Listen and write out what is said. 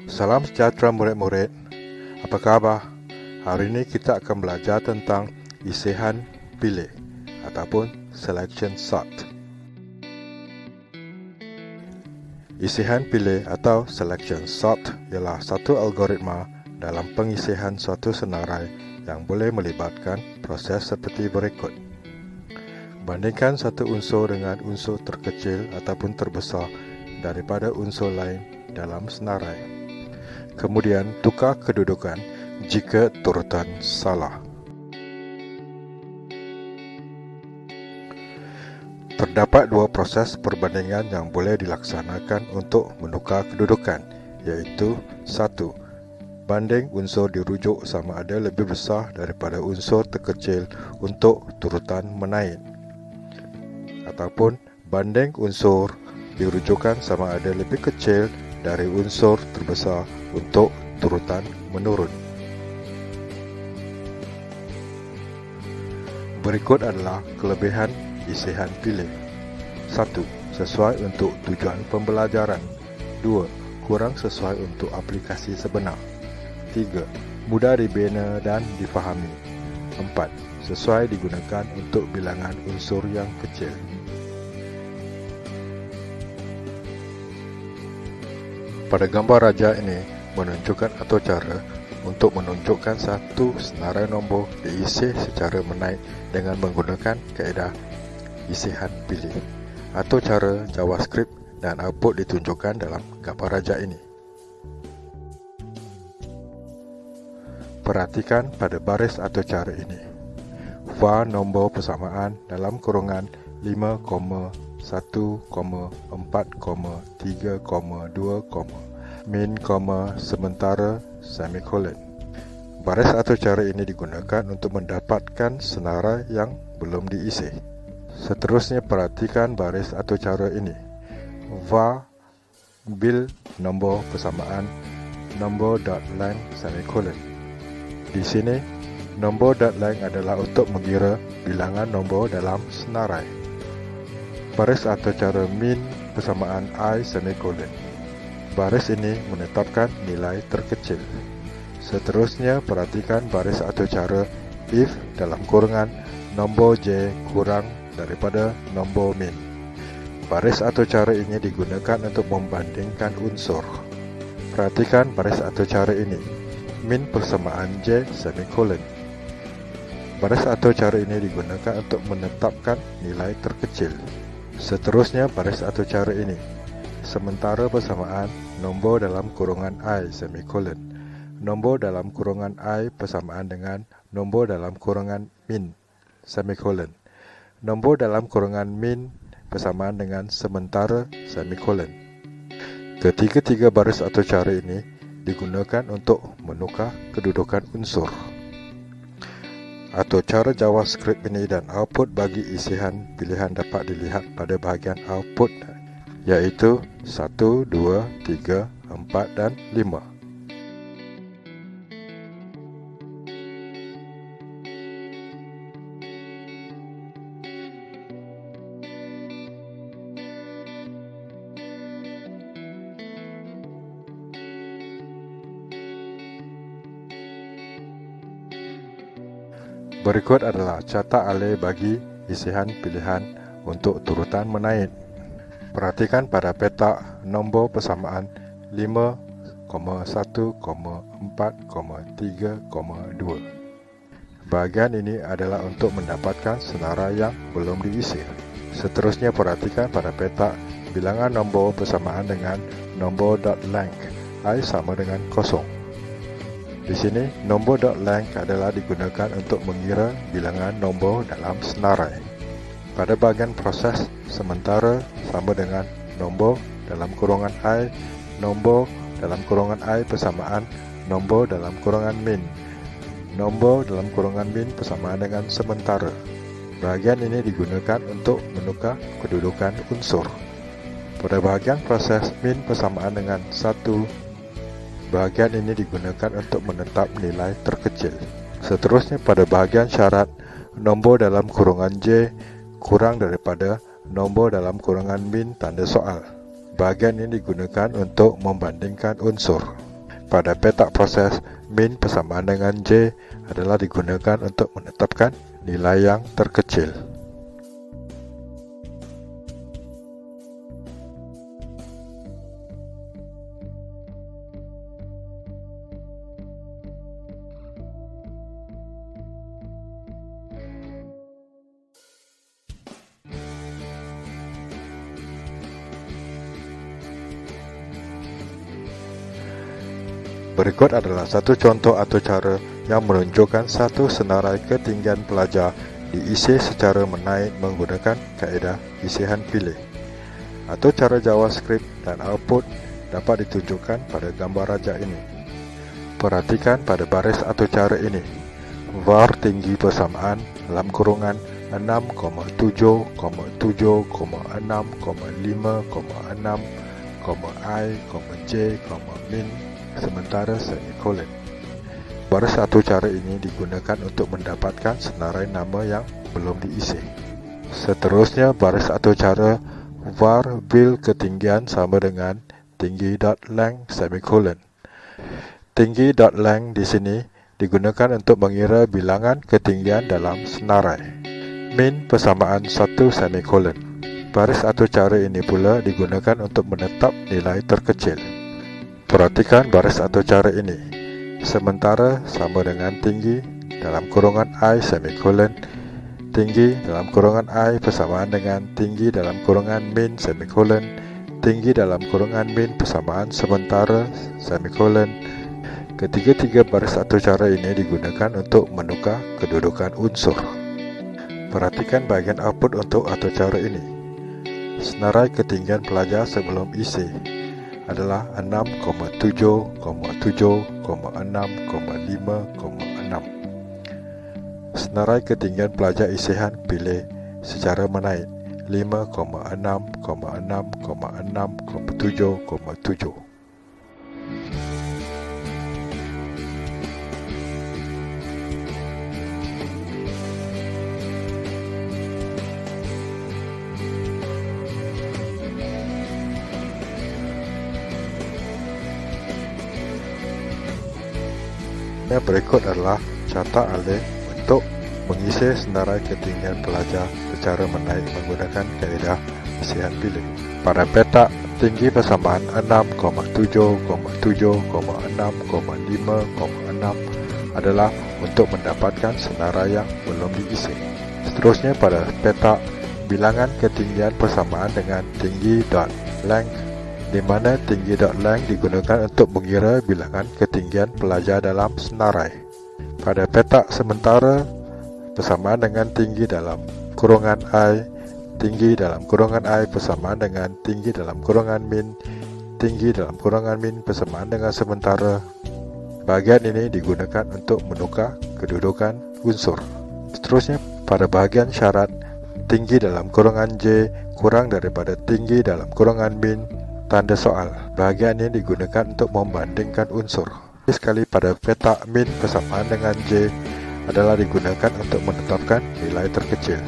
Salam sejahtera murid-murid. Apa khabar? Hari ini kita akan belajar tentang isihan pilih ataupun selection sort. Isihan pilih atau selection sort ialah satu algoritma dalam pengisihan suatu senarai yang boleh melibatkan proses seperti berikut. Bandingkan satu unsur dengan unsur terkecil ataupun terbesar daripada unsur lain dalam senarai. Kemudian tukar kedudukan jika turutan salah. Terdapat dua proses perbandingan yang boleh dilaksanakan untuk menukar kedudukan, iaitu 1. Banding unsur dirujuk sama ada lebih besar daripada unsur terkecil untuk turutan menaik, ataupun banding unsur dirujukan sama ada lebih kecil dari unsur terbesar untuk turutan menurun. Berikut adalah kelebihan isihan pilih. 1. Sesuai untuk tujuan pembelajaran. 2. Kurang sesuai untuk aplikasi sebenar. 3. Mudah dibina dan difahami. 4. Sesuai digunakan untuk bilangan unsur yang kecil. Pada gambar raja ini menunjukkan atau cara untuk menunjukkan satu senarai nombor diisi secara menaik dengan menggunakan kaedah isihan pilih, atau cara JavaScript, dan output ditunjukkan dalam gambar raja ini. Perhatikan pada baris atau cara ini. var nombor persamaan dalam kurungan 5,1,4,3,2, min, sementara, semikolon. Baris atau cara ini digunakan untuk mendapatkan senarai yang belum diisi. Seterusnya perhatikan baris atau cara ini. var bil nombor persamaan nombor.length semikolon. Di sini nombor.length adalah untuk mengira bilangan nombor dalam senarai. Baris atau cara min persamaan I semikolon. Baris ini menetapkan nilai terkecil. Seterusnya perhatikan baris atau cara if dalam kurungan nombor J kurang daripada nombor min. Baris atau cara ini digunakan untuk membandingkan unsur. Perhatikan baris atau cara ini. Min persamaan J semikolon. Baris atau cara ini digunakan untuk menetapkan nilai terkecil. Seterusnya baris atau cara ini. Sementara persamaan nombor dalam kurungan I semikolon. Nombor dalam kurungan I persamaan dengan nombor dalam kurungan min semikolon. Nombor dalam kurungan min persamaan dengan sementara semikolon. Ketiga-tiga baris atau cara ini digunakan untuk menukar kedudukan unsur. Atau cara JavaScript ini dan output bagi isihan pilihan dapat dilihat pada bahagian output, iaitu 1, 2, 3, 4 dan 5. Berikut adalah carta alih bagi isihan pilihan untuk turutan menaik. Perhatikan pada petak nombor persamaan 5,1,4,3,2. Bahagian ini adalah untuk mendapatkan senarai yang belum diisi. Seterusnya perhatikan pada petak bilangan nombor persamaan dengan nombor.length I sama dengan 0. Di sini, nombor.length adalah digunakan untuk mengira bilangan nombor dalam senarai. Pada bahagian proses, sementara sama dengan nombor dalam kurungan I, nombor dalam kurungan I persamaan nombor dalam kurungan min. Nombor dalam kurungan min persamaan dengan sementara. Bahagian ini digunakan untuk menukar kedudukan unsur. Pada bahagian proses, min persamaan dengan 1. Bahagian ini digunakan untuk menetap nilai terkecil. Seterusnya pada bahagian syarat, nombor dalam kurungan J kurang daripada nombor dalam kurungan min tanda soal. Bahagian ini digunakan untuk membandingkan unsur. Pada petak proses, min bersamaan dengan J adalah digunakan untuk menetapkan nilai yang terkecil. Berikut adalah satu contoh atau cara yang menunjukkan satu senarai ketinggian pelajar diisi secara menaik menggunakan kaedah isihan pilih. Atau cara JavaScript dan output dapat ditunjukkan pada gambar rajak ini. Perhatikan pada baris atau cara ini. var tinggi persamaan dalam kurungan 6,7,6,5,6, i, min sementara semikolon. Baris atau cara ini digunakan untuk mendapatkan senarai nama yang belum diisi. Seterusnya, baris atau cara var bil ketinggian sama dengan tinggi.length semikolon. Tinggi.length di sini digunakan untuk mengira bilangan ketinggian dalam senarai. Min persamaan 1 semikolon. Baris atau cara ini pula digunakan untuk menetap nilai terkecil. Perhatikan baris atau cara ini. Sementara sama dengan tinggi dalam kurungan i semikolon. Tinggi dalam kurungan i bersamaan dengan tinggi dalam kurungan min semikolon. Tinggi dalam kurungan min bersamaan sementara semikolon. Ketiga-tiga baris atau cara ini digunakan untuk menukar kedudukan unsur. Perhatikan bahagian output untuk atau cara ini. Senarai ketinggian pelajar sebelum isi adalah 6,7,7,6,5,6. Senarai ketinggian pelajar isihan pilih secara menaik 5,6,6,6,7,7. Yang berikut adalah cara alih untuk mengisi senarai ketinggian pelajar secara menaik menggunakan kaedah isihan pilih. Pada petak, tinggi persamaan 6,7,7,6,5,6 adalah untuk mendapatkan senarai yang belum diisi. Seterusnya pada petak, bilangan ketinggian persamaan dengan tinggi.length, di mana tinggi.length digunakan untuk mengira bilangan ketinggian pelajar dalam senarai. Pada petak sementara bersamaan dengan tinggi dalam kurungan i, tinggi dalam kurungan i bersamaan dengan tinggi dalam kurungan min, tinggi dalam kurungan min bersamaan dengan sementara. Bahagian ini digunakan untuk menukar kedudukan unsur. Seterusnya pada bahagian syarat, tinggi dalam kurungan j kurang daripada tinggi dalam kurungan min, tanda soal. Bahagian ini digunakan untuk membandingkan unsur. Sekali pada petak min bersamaan dengan J adalah digunakan untuk menetapkan nilai terkecil.